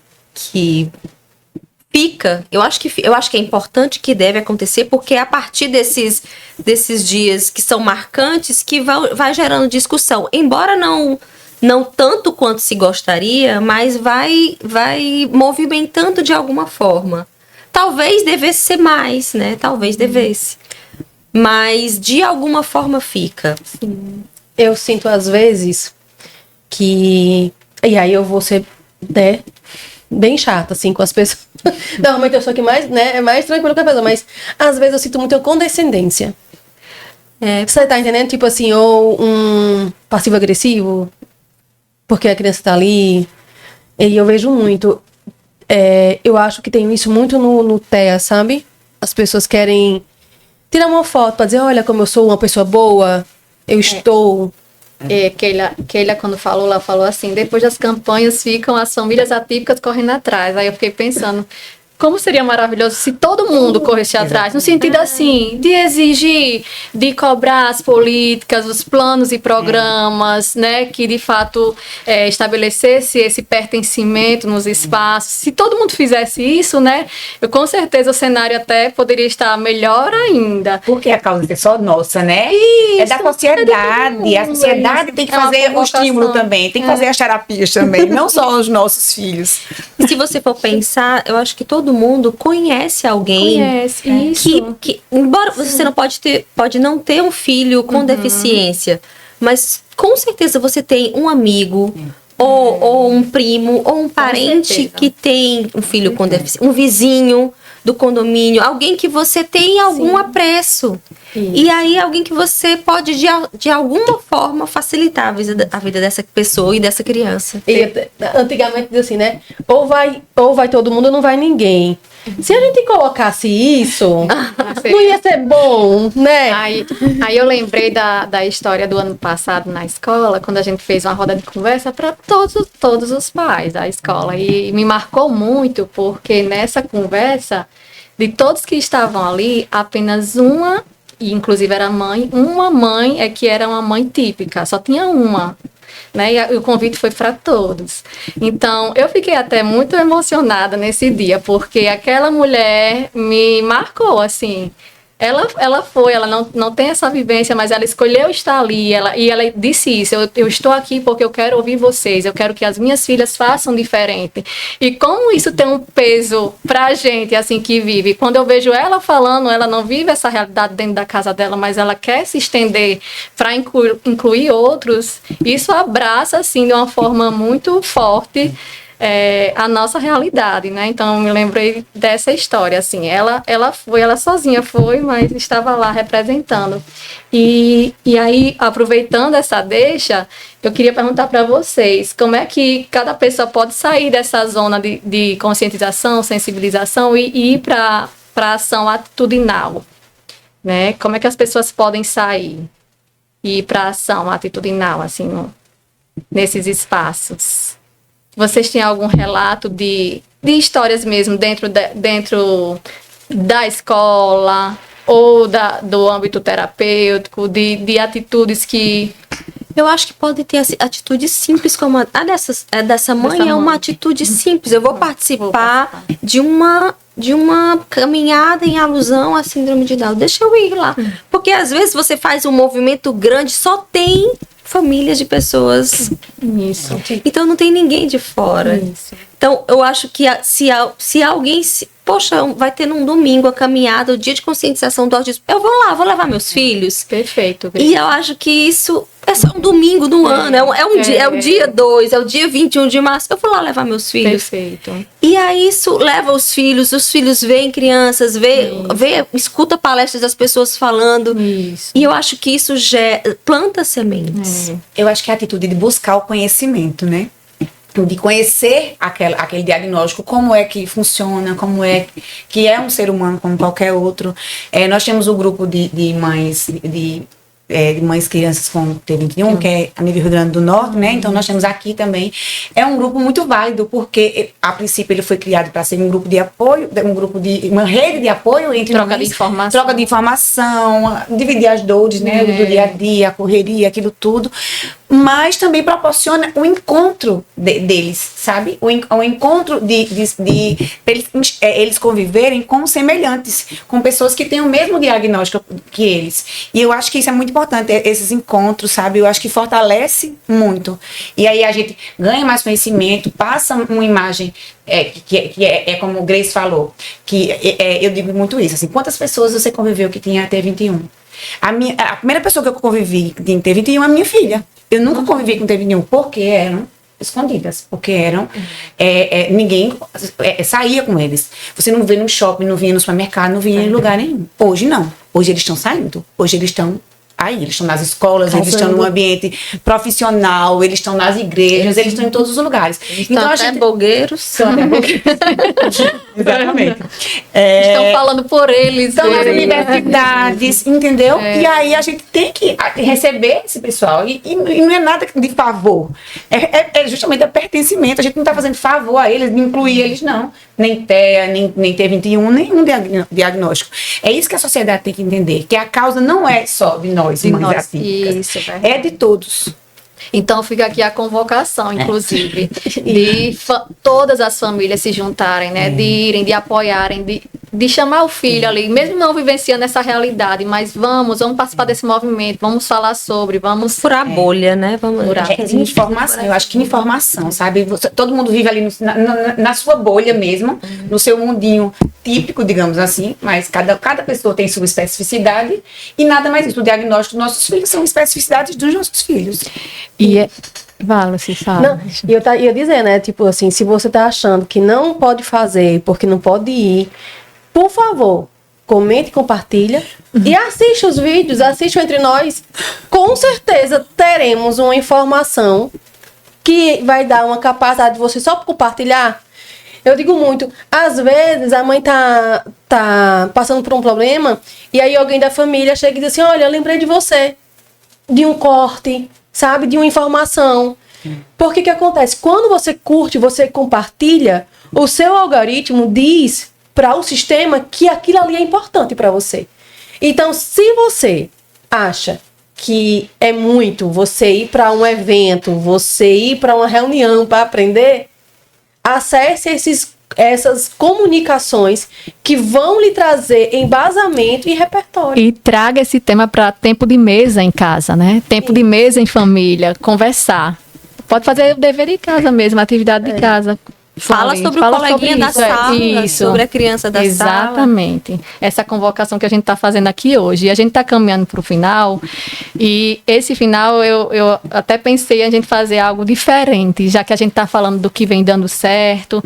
Speaker 4: fica, eu acho que é importante, que deve acontecer, porque é a partir desses dias que são marcantes que vai gerando discussão. Embora não tanto quanto se gostaria, mas vai movimentando de alguma forma. Talvez devesse ser mais, né? Talvez devesse. Mas de alguma forma fica.
Speaker 2: Sim. Eu sinto às vezes que... E aí eu vou ser, né, bem chata, assim, com as pessoas. Normalmente eu sou que mais, né, é mais tranquilo que a pessoa, mas às vezes eu sinto muita condescendência. Você tá entendendo? Tipo assim, ou um passivo-agressivo, porque a criança tá ali. E eu vejo muito... eu acho que tem isso muito no TEA, sabe? As pessoas querem tirar uma foto para dizer, olha como eu sou uma pessoa boa, eu estou...
Speaker 1: Keila, quando falou, ela falou assim, depois das campanhas ficam as famílias atípicas correndo atrás. Aí eu fiquei pensando, como seria maravilhoso se todo mundo corresse atrás, no sentido assim, de exigir, de cobrar as políticas, os planos e programas, né, que de fato estabelecesse esse pertencimento nos espaços. Se todo mundo fizesse isso, né, com certeza o cenário até poderia estar melhor ainda.
Speaker 3: Porque a causa é só nossa, né? Isso, é da sociedade. A sociedade tem que fazer o estímulo também, tem que fazer as terapias também, não só os nossos filhos.
Speaker 4: E se você for pensar, eu acho que todo mundo conhece alguém que embora você não pode não ter um filho com deficiência, mas com certeza você tem um amigo ou um primo ou um parente que tem um filho com deficiência, um vizinho do condomínio, alguém que você tem algum apreço. E aí alguém que você pode de alguma forma facilitar a vida dessa pessoa e dessa criança.
Speaker 2: E antigamente dizia assim, né? Ou vai todo mundo ou não vai ninguém. Se a gente colocasse isso, não ia ser bom, né?
Speaker 1: Aí eu lembrei da história do ano passado na escola, quando a gente fez uma roda de conversa para todos os pais da escola. E me marcou muito, porque nessa conversa, de todos que estavam ali, apenas uma, e inclusive era uma mãe que era uma mãe típica, só tinha uma. Né? E o convite foi para todos. Então, eu fiquei até muito emocionada nesse dia, porque aquela mulher me marcou, assim. ela não tem essa vivência, mas ela escolheu estar ali, e ela disse isso, eu estou aqui porque eu quero ouvir vocês, eu quero que as minhas filhas façam diferente. E como isso tem um peso pra gente, assim, que vive. Quando eu vejo ela falando, ela não vive essa realidade dentro da casa dela, mas ela quer se estender para incluir outros, isso abraça, assim, de uma forma muito forte a nossa realidade, né? Então, eu me lembrei dessa história, assim, ela sozinha foi, mas estava lá representando. E aí, aproveitando essa deixa, eu queria perguntar para vocês, como é que cada pessoa pode sair dessa zona de conscientização, sensibilização e ir para a ação atitudinal, né? Como é que as pessoas podem sair e ir para a ação atitudinal, assim, nesses espaços? Vocês têm algum relato de histórias mesmo dentro da escola ou do âmbito terapêutico, de atitudes que...
Speaker 4: Eu acho que pode ter atitudes simples, como a dessa mãe é uma atitude simples. Eu vou participar de uma caminhada em alusão à síndrome de Down. Deixa eu ir lá. Porque às vezes você faz um movimento grande, só tem famílias de pessoas.
Speaker 1: Isso.
Speaker 4: Então não tem ninguém de fora.
Speaker 1: Isso.
Speaker 4: Então eu acho que se alguém... Poxa, vai ter num domingo a caminhada, o dia de conscientização do autismo. Eu vou lá, vou levar meus filhos.
Speaker 1: Perfeito.
Speaker 4: E eu acho que isso é só um domingo do ano. É o dia 2, é o dia 21 de março. Eu vou lá levar meus filhos.
Speaker 1: Perfeito.
Speaker 4: E aí isso leva os filhos veem crianças, escuta palestras das pessoas falando.
Speaker 1: Isso.
Speaker 4: E eu acho que isso planta sementes.
Speaker 3: Eu acho que é a atitude de buscar o conhecimento, né? De conhecer aquele diagnóstico, como é que funciona, como é que é um ser humano como qualquer outro. Nós temos um grupo de mães, de mães crianças com T21, que é a nível Rio Grande do Norte, né? Então nós temos aqui também. É um grupo muito válido, porque a princípio ele foi criado para ser um grupo de apoio, uma rede de apoio entre
Speaker 1: troca
Speaker 3: mães,
Speaker 1: de informação.
Speaker 3: troca de informação, dividir as dores, né? Do dia a dia, a correria, aquilo tudo. Mas também proporciona o encontro deles, sabe? O encontro de eles conviverem com semelhantes, com pessoas que têm o mesmo diagnóstico que eles. E eu acho que isso é muito importante, esses encontros, sabe? Eu acho que fortalece muito. E aí a gente ganha mais conhecimento, passa uma imagem que é como o Grace falou, que eu digo muito isso, assim, quantas pessoas você conviveu que tinha T21? A primeira pessoa que eu convivi que tinha T21 é a minha filha. Eu nunca convivi com T21 porque eram escondidas, porque eram ninguém saía com eles. Você não vê no shopping, não via no supermercado, não via em lugar nenhum. Hoje não. Hoje eles estão saindo. Hoje eles estão aí, eles estão nas escolas, eles estão no ambiente profissional, eles estão nas igrejas, eles estão em todos os lugares.
Speaker 4: Então até blogueiros.
Speaker 3: São até blogueiros. Exatamente.
Speaker 1: Estão falando por eles.
Speaker 3: Estão nas universidades, entendeu? E aí a gente tem que receber esse pessoal. E não é nada de favor. É justamente a pertencimento. A gente não está fazendo favor a eles, de incluir eles, não. Nem TEA, nem T21, nenhum diagnóstico. É isso que a sociedade tem que entender, que a causa não é só de nós, mães atípicas.
Speaker 1: Isso,
Speaker 3: é de todos.
Speaker 1: Então fica aqui a convocação, inclusive, de todas as famílias se juntarem, né? De irem, de apoiarem, de chamar o filho ali, mesmo não vivenciando essa realidade, mas vamos participar desse movimento, vamos falar sobre, vamos...
Speaker 4: Furar a bolha, né? Vamos
Speaker 1: furar.
Speaker 3: Informação, eu acho que informação, sabe? Todo mundo vive ali na sua bolha mesmo, no seu mundinho típico, digamos assim, mas cada pessoa tem sua especificidade e nada mais isso. O diagnóstico dos nossos filhos são especificidades dos nossos filhos.
Speaker 1: Vale, se sabe.
Speaker 2: Não, e eu ia dizer, né? Tipo assim, se você tá achando que não pode fazer porque não pode ir, por favor, comente e compartilha. E assiste os vídeos, assiste Entre Nós. Com certeza teremos uma informação que vai dar uma capacidade de você só compartilhar. Eu digo muito, às vezes a mãe tá passando por um problema e aí alguém da família chega e diz assim, olha, eu lembrei de você, de um corte, sabe, de uma informação. Porque que acontece? Quando você curte, você compartilha, o seu algoritmo diz para o sistema que aquilo ali é importante para você. Então, se você acha que é muito você ir para um evento, você ir para uma reunião para aprender, acesse essas comunicações que vão lhe trazer embasamento e repertório.
Speaker 1: E traga esse tema para tempo de mesa em casa, né? Tempo de mesa em família, conversar. Pode fazer o dever de casa mesmo, a atividade de casa.
Speaker 4: Fala sobre o coleguinha da sala, sobre a criança da sala.
Speaker 1: Exatamente. Essa convocação que a gente está fazendo aqui hoje. E a gente está caminhando para o final. E esse final, eu até pensei a gente fazer algo diferente, já que a gente está falando do que vem dando certo,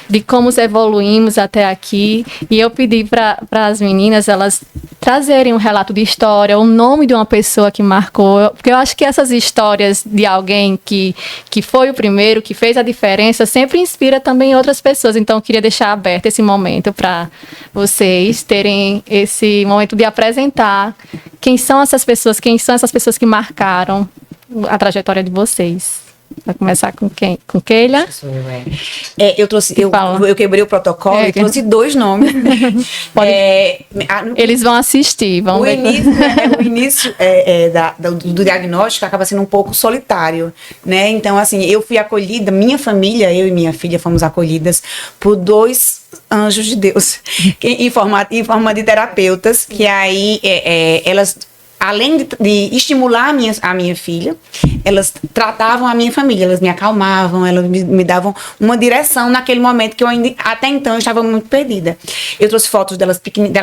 Speaker 1: de como evoluímos até aqui. E eu pedi para as meninas, elas trazerem um relato de história, o nome de uma pessoa que marcou. Porque eu acho que essas histórias de alguém que foi o primeiro, que fez a diferença, sempre inspira também outras pessoas. Então, eu queria deixar aberto esse momento para vocês terem esse momento de apresentar quem são essas pessoas que marcaram a trajetória de vocês. Vai começar com quem? Com Keila?
Speaker 3: Eu trouxe, eu quebrei o protocolo e trouxe 2 nomes.
Speaker 1: Eles vão assistir, vão ver.
Speaker 3: O início do diagnóstico acaba sendo um pouco solitário, né? Então, assim, eu fui acolhida, minha família, eu e minha filha fomos acolhidas por 2 anjos de Deus, em forma de terapeutas, que aí elas, além de estimular a minha filha, elas tratavam a minha família, elas me acalmavam, elas me davam uma direção naquele momento que eu ainda, até então, eu estava muito perdida. Eu trouxe fotos dela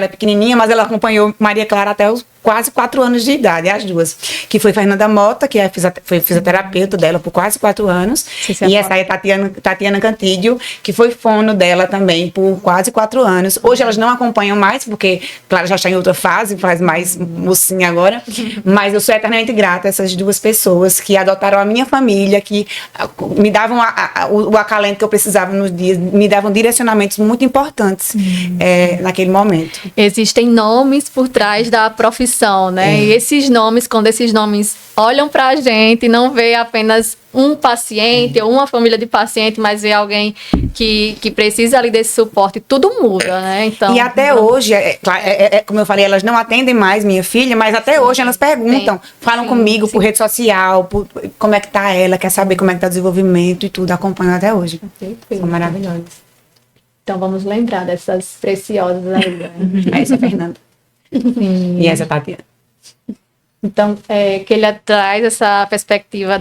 Speaker 3: pequenininha, mas ela acompanhou Maria Clara até os quase 4 anos de idade, as duas. Que foi Fernanda Mota, que foi fisioterapeuta dela por quase 4 anos. E essa aí é Tatiana Cantídio, que foi fono dela também por quase 4 anos. Hoje elas não acompanham mais, porque, claro, já está em outra fase, faz mais mocinha agora. Mas eu sou eternamente grata a essas 2 pessoas que adotaram a minha família, que me davam o acalento que eu precisava nos dias, me davam direcionamentos muito importantes naquele momento.
Speaker 1: Existem nomes por trás da profissão, né? E esses nomes, quando esses nomes olham para a gente, não vê apenas um paciente ou uma família de paciente, mas vê alguém que precisa ali desse suporte, tudo muda, né? Então,
Speaker 3: e até hoje, como eu falei, elas não atendem mais minha filha, mas até hoje elas perguntam, falam comigo por rede social, como é que tá ela, quer saber como é que tá o desenvolvimento e tudo, acompanham até hoje. São maravilhosas.
Speaker 1: Então vamos lembrar dessas preciosas aí, né?
Speaker 3: Essa é a Fernanda. Sim. E essa é a Tatiana.
Speaker 1: Então, que ele traz essa perspectiva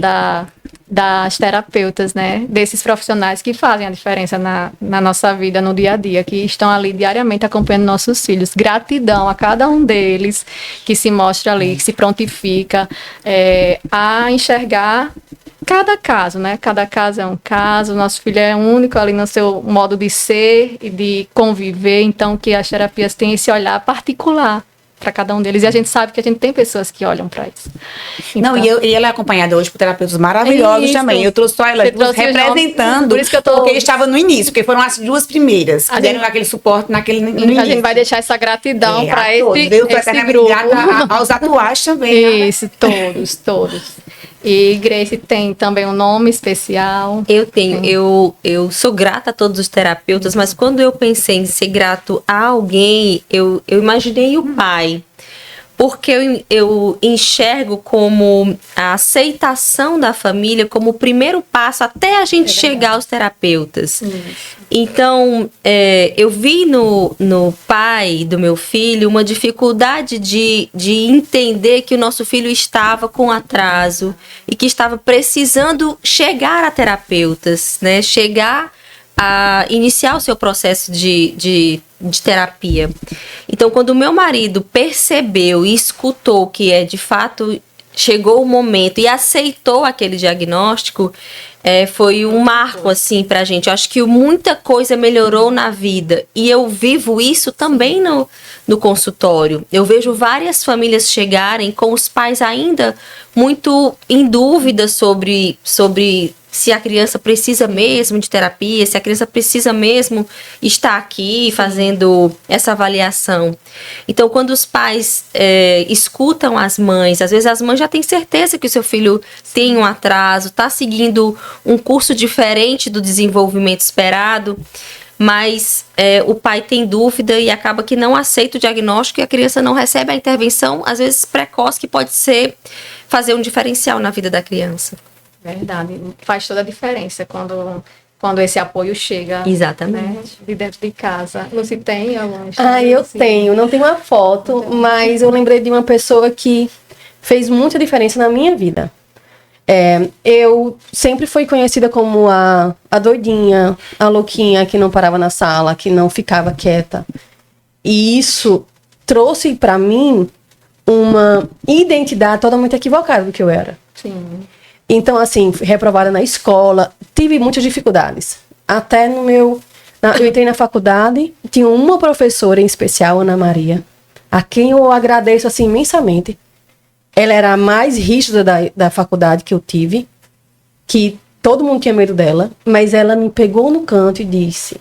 Speaker 1: das terapeutas, né? Desses profissionais que fazem a diferença na nossa vida, no dia a dia, que estão ali diariamente acompanhando nossos filhos. Gratidão a cada um deles que se mostra ali, que se prontifica a enxergar cada caso, né? Cada caso é um caso, nosso filho é único ali no seu modo de ser e de conviver, então que as terapias têm esse olhar particular para cada um deles, e a gente sabe que a gente tem pessoas que olham para isso. Então,
Speaker 3: não, e ela é acompanhada hoje por terapeutas maravilhosos também. Eu trouxe só ela representando,
Speaker 1: por isso que eu
Speaker 3: porque estava no início, porque foram as 2 primeiras que deram aquele suporte no início.
Speaker 1: A gente vai deixar essa gratidão para esse
Speaker 3: grupo. Aos atuais também.
Speaker 1: Isso, todos. E Grace tem também um nome especial.
Speaker 4: Eu tenho, eu sou grata a todos os terapeutas, mas quando eu pensei em ser grato a alguém, eu imaginei o pai. Porque eu enxergo como a aceitação da família como o primeiro passo até a gente chegar aos terapeutas. Então, eu vi no pai do meu filho uma dificuldade de entender que o nosso filho estava com atraso e que estava precisando chegar a terapeutas, né? Chegar a iniciar o seu processo de terapia. Então, quando o meu marido percebeu e escutou que de fato chegou o momento e aceitou aquele diagnóstico, foi um marco assim pra gente. Eu acho que muita coisa melhorou na vida e eu vivo isso também no consultório. Eu vejo várias famílias chegarem com os pais ainda muito em dúvida sobre se a criança precisa mesmo de terapia, se a criança precisa mesmo estar aqui fazendo essa avaliação. Então, quando os pais escutam as mães, às vezes as mães já têm certeza que o seu filho tem um atraso, está seguindo um curso diferente do desenvolvimento esperado, mas o pai tem dúvida e acaba que não aceita o diagnóstico e a criança não recebe a intervenção, às vezes precoce, que pode fazer um diferencial na vida da criança.
Speaker 1: Verdade, faz toda a diferença quando quando esse apoio chega, né,
Speaker 4: Exatamente.
Speaker 1: de dentro de casa. Lucy, tem alguma
Speaker 2: Ah,
Speaker 1: história
Speaker 2: eu
Speaker 1: assim?
Speaker 2: tenho. Não tenho uma foto, mas eu lembrei de uma pessoa que fez muita diferença na minha vida. Eu sempre fui conhecida como a doidinha, a louquinha que não parava na sala, que não ficava quieta. E isso trouxe pra mim uma identidade totalmente equivocada do que eu era.
Speaker 1: Sim.
Speaker 2: Então, assim, fui reprovada na escola, tive muitas dificuldades. Até eu entrei na faculdade, tinha uma professora em especial, Ana Maria, a quem eu agradeço, assim, imensamente. Ela era a mais rígida da faculdade que eu tive, que todo mundo tinha medo dela, mas ela me pegou no canto e disse,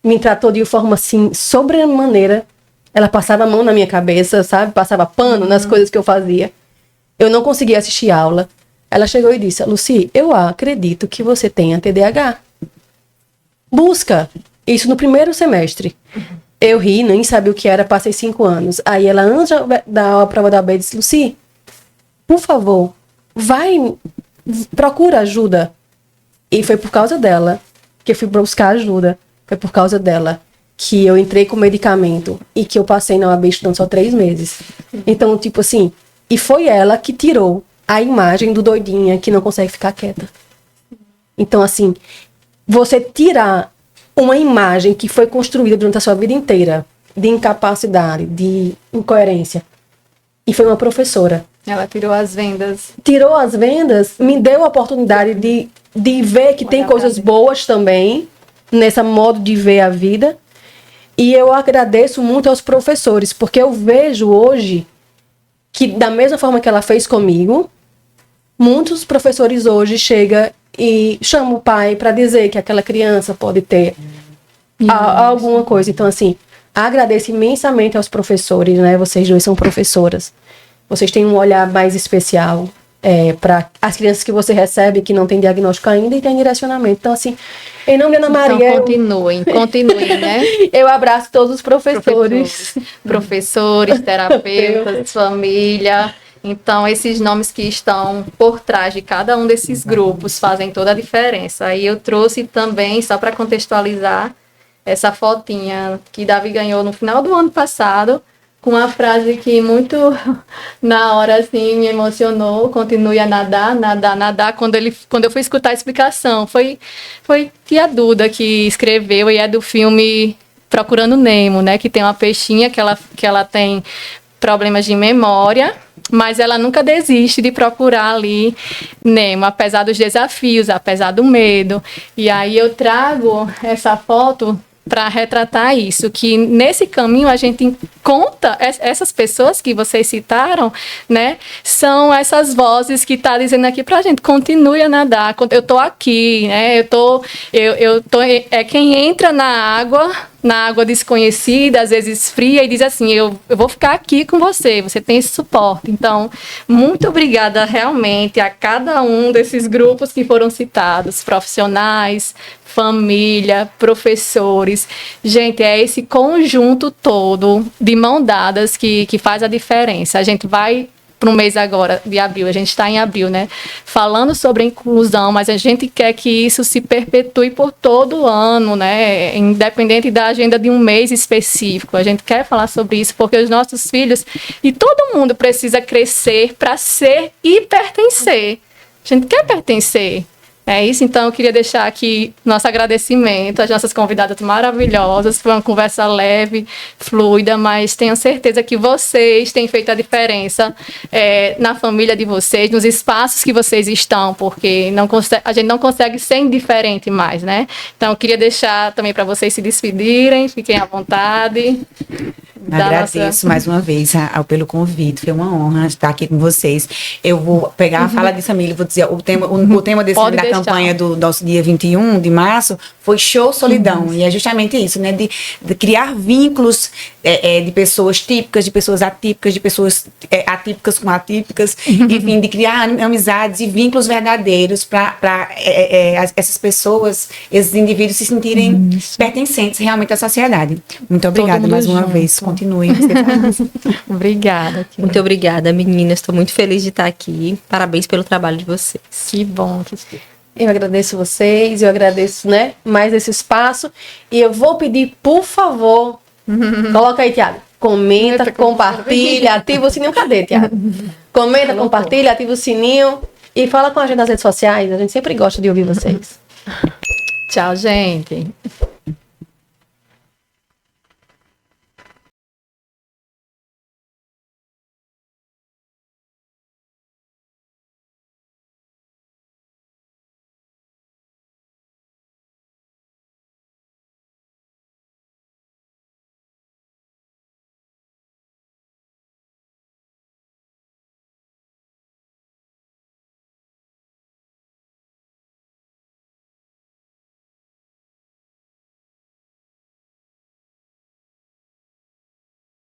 Speaker 2: me tratou de forma, assim, sobremaneira. Ela passava a mão na minha cabeça, sabe? Passava pano nas coisas que eu fazia. Eu não conseguia assistir aula. Ela chegou e disse, Lucy, eu acredito que você tenha TDAH. Busca. Isso no primeiro semestre. Eu ri, nem sabia o que era, passei 5 anos. Aí ela, antes da prova da OAB, disse, Lucy, por favor, procura ajuda. E foi por causa dela que eu fui buscar ajuda. Foi por causa dela que eu entrei com medicamento e que eu passei na OAB estudando só 3 meses. Então, tipo assim, e foi ela que tirou a imagem do doidinha que não consegue ficar quieta. Então, assim, você tirar uma imagem que foi construída durante a sua vida inteira de incapacidade, de incoerência, e foi uma professora.
Speaker 1: Ela tirou as vendas.
Speaker 2: Tirou as vendas, me deu a oportunidade de ver que tem coisas boas também nesse modo de ver a vida. E eu agradeço muito aos professores, porque eu vejo hoje que, da mesma forma que ela fez comigo, muitos professores hoje chegam e chamam o pai para dizer que aquela criança pode ter alguma coisa. Então, assim, agradeço imensamente aos professores, né? Vocês dois são professoras. Vocês têm um olhar mais especial para as crianças que você recebe, que não tem diagnóstico ainda e tem direcionamento. Então, assim, em nome de Ana Maria...
Speaker 1: Então, continuem, né?
Speaker 2: Eu abraço todos os professores.
Speaker 1: Professores, terapeutas, família. Então, esses nomes que estão por trás de cada um desses grupos fazem toda a diferença. Aí eu trouxe também, só para contextualizar, essa fotinha que Davi ganhou no final do ano passado, com uma frase que muito, na hora, assim, me emocionou. Continue a nadar, nadar, nadar. Quando eu fui escutar a explicação, foi tia Duda que escreveu, e é do filme Procurando Nemo, né? Que tem uma peixinha que ela tem problemas de memória, mas ela nunca desiste de procurar ali Nemo, apesar dos desafios, apesar do medo. E aí eu trago essa foto para retratar isso, que nesse caminho a gente encontra essas pessoas que vocês citaram, né? São essas vozes que tá dizendo aqui pra gente, continue a nadar, eu tô aqui, né? É quem entra na água desconhecida, às vezes fria, e diz assim, eu vou ficar aqui com você tem esse suporte. Então, muito obrigada realmente a cada um desses grupos que foram citados, profissionais, família, professores. Gente, é esse conjunto todo de mão dadas que faz a diferença. A gente vai para um mês agora de abril, a gente está em abril, né? Falando sobre inclusão, mas a gente quer que isso se perpetue por todo o ano, né? Independente da agenda de um mês específico. A gente quer falar sobre isso porque os nossos filhos e todo mundo precisa crescer para ser e pertencer. A gente quer pertencer. É isso, então eu queria deixar aqui nosso agradecimento às nossas convidadas maravilhosas. Foi uma conversa leve, fluida, mas tenho certeza que vocês têm feito a diferença na família de vocês, nos espaços que vocês estão, porque a gente não consegue ser indiferente mais, né? Então eu queria deixar também para vocês se despedirem, fiquem à vontade.
Speaker 3: Agradeço mais uma vez pelo convite, foi uma honra estar aqui com vocês. Eu vou pegar a fala de Samília, vou dizer, o tema da campanha do nosso dia 21 de março foi Show Solidão, e é justamente isso, né, de criar vínculos de pessoas típicas, de pessoas atípicas, de pessoas atípicas com atípicas, enfim, de criar amizades e vínculos verdadeiros para essas pessoas, esses indivíduos se sentirem pertencentes realmente à sociedade. Muito obrigada mais uma vez. Continue.
Speaker 1: Obrigada.
Speaker 4: Muito obrigada, meninas. Estou muito feliz de estar aqui. Parabéns pelo trabalho de vocês.
Speaker 1: Que bom.
Speaker 2: Eu agradeço vocês, eu agradeço, né, mais esse espaço. E eu vou pedir, por favor, coloca aí, Thiago. Comenta, compartilha, ativa o sininho. Cadê, Thiago? Comenta, compartilha, ativa o sininho. E fala com a gente nas redes sociais. A gente sempre gosta de ouvir vocês.
Speaker 1: Tchau, gente.